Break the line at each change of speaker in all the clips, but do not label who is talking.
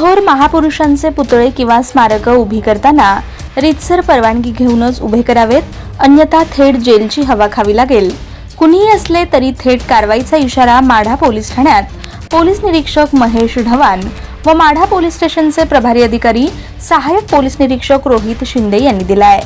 थोर महापुरुषांचे पुतळे किंवा स्मारक उभी करताना रीतसर परवानगी घेऊनच उभे करावेत, अन्यथा थेट जेलची हवा खावी लागेल. कुणीही असले तरी थेट कारवाईचा इशारा माढा पोलीस ठाण्यात पोलीस निरीक्षक महेश ढवाण व माढा पोलीस स्टेशनचे प्रभारी अधिकारी सहाय्यक पोलीस निरीक्षक रोहित शिंदे यांनी दिला आहे.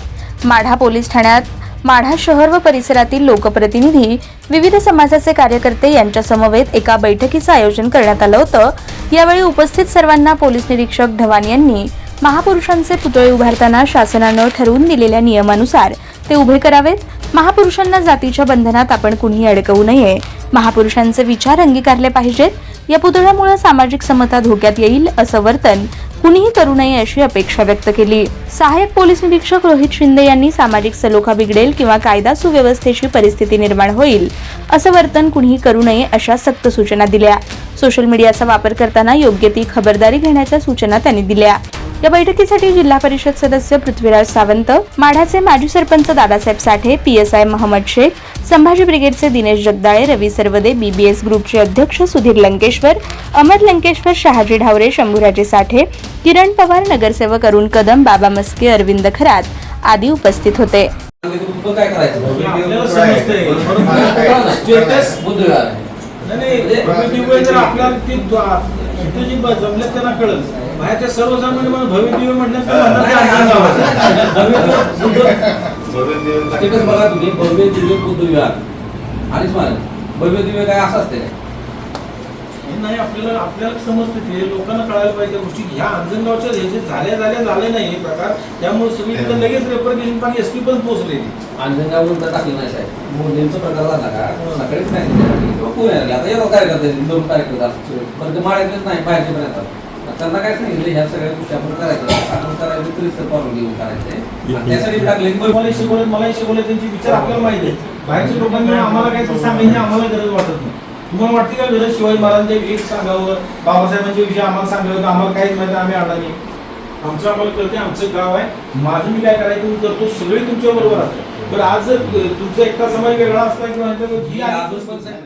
माढा पोलीस ठाण्यात माढा शहर व परिसरातील लोकप्रतिनिधी, विविध समाजाचे कार्यकर्ते यांच्या समवेत एका बैठकीचं आयोजन करण्यात आलं होतं. यावेळी उपस्थित सर्वांना पोलीस निरीक्षक ढवाण यांनी महापुरुषांचे पुतळे उभारताना शासनानं ठरवून दिलेल्या नियमानुसार ते उभे करावेत. महापुरुषांना जातीच्या बंधनात आपण कुणीही अडकवू नये. महापुरुषांचे विचार अंगीकारले पाहिजेत. या पुतळ्यामुळे सामाजिक समता धोक्यात येईल असं वर्तन कुणीही करू नये अशी अपेक्षा व्यक्त केली. सहाय्यक पोलीस निरीक्षक रोहित शिंदे यांनी सामाजिक सलोखा बिघडेल किंवा कायदा सुव्यवस्थेची परिस्थिती निर्माण होईल असं वर्तन कुणीही करू नये अशा सक्त सूचना दिल्या. सोशल मीडियाचा वापर करताना योग्य ती खबरदारी घेण्याच्या सूचना त्यांनी दिल्या. या बैठकीसाठी जिल्हा परिषद सदस्य पृथ्वीराज सावंत, माढाचे माजी सरपंच दादासाहेब साठे, PSI मोहम्मद शेख, संभाजी ब्रिगेडचे दिनेश जगदाळे, रवी सरवदे, BBS ग्रुपचे अध्यक्ष सुधीर लंकेश्वर, अमर लंकेश्वर, शहाजी ढावरे, शंभूराजे साठे, किरण पवार, नगरसेवक अरुण कदम, बाबा मस्के, अरविंद खरात आदी उपस्थित होते.
बाहेरच्या सर्वसामान्य भव्य दिवे म्हटलं बघा तुम्ही, भव्य दिवे बुद्ध विहार आणि स्मारक. भव्य दिवे काय असं असते नाही, आपल्याला समजते ते, लोकांना कळायला पाहिजे गोष्टी. ह्या अंजनगावच्या हे झाले नाही हे प्रकार, त्यामुळे सगळीकडे लगेच रेपरकेशन पाणी SP पण पोहोचले. अंजनगावून तर टाकलं नाही साहेब, मोदींचा प्रकार झाला का सकाळीच नाही. आता एवढं काय करतात, 2 तारखेला पण ते माळ्यातच नाही, बाहेरचे पण येतात. त्यांना काय सांगितलं, ह्या सगळ्या गोष्टी आपण करायच्या, आपण करायचं तरी परवानगी घेऊन करायचे. त्यासाठी टाकले मलाही शिकवले त्यांचे विचार आपल्याला माहिती आहे. बाहेरच्या लोकांनी आम्हाला काही सांगायची आम्हाला गरज वाटत नाही. तुम्हाला वाटते का गरज शिवाजी महाराजांच्या विषयी सांगावं, बाबासाहेबांच्या विषयी आम्हाला सांगावं? आम्हाला काहीच माहिती, आम्ही आणणार नाही. आमचं आम्हाला कळते, आमचं गाव आहे, माझं मी काय करायचं मी करतो, सगळे तुमच्या बरोबर असतात. बरं आज जर तुमचा एकटा समाज वेगळा असता किंवा